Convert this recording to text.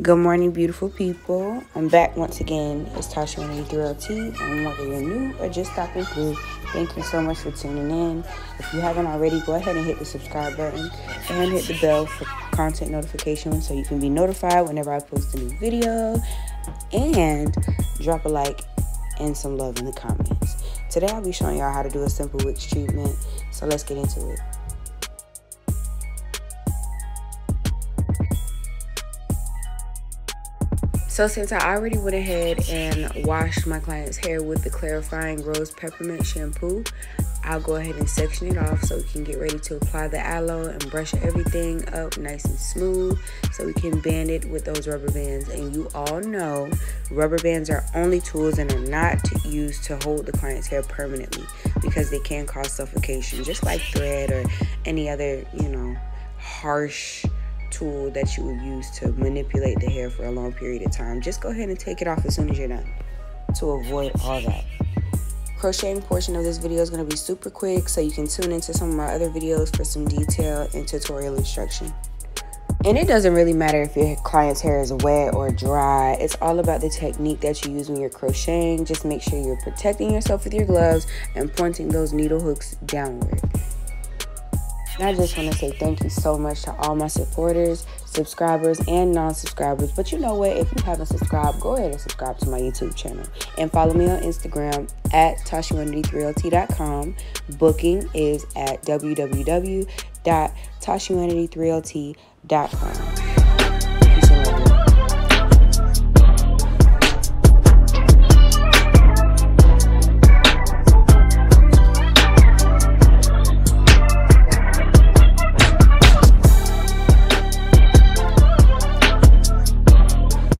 Good morning, beautiful people. I'm back once again. It's Tashuanity Essentials, and whether you're new or just stopping through, thank you so much for tuning in. If you haven't already, go ahead and hit the subscribe button and hit the bell for content notifications so you can be notified whenever I post a new video, and drop a like and some love in the comments. Today I'll be showing y'all how to do a simple Wicks treatment, so let's get into it. So since I already went ahead and washed my client's hair with the clarifying rose peppermint shampoo, I'll go ahead and section it off so we can get ready to apply the aloe and brush everything up nice and smooth so we can band it with those rubber bands. And you all know rubber bands are only tools and are not used to hold the client's hair permanently because they can cause suffocation, just like thread or any other, harsh tool that you would use to manipulate the hair for a long period of time. Just go ahead and take it off as soon as you're done to avoid all that. Crocheting portion of this video is going to be super quick, so you can tune into some of my other videos for some detail and tutorial instruction. And it doesn't really matter if your client's hair is wet or dry. It's all about the technique that you use when you're crocheting. Just make sure you're protecting yourself with your gloves and pointing those needle hooks downward. And I just want to say thank you so much to all my supporters, subscribers, and non-subscribers. But you know what? If you haven't subscribed, go ahead and subscribe to my YouTube channel. And follow me on Instagram at Tashuanity3LT.com. Booking is at www.tashuanity3lt.com.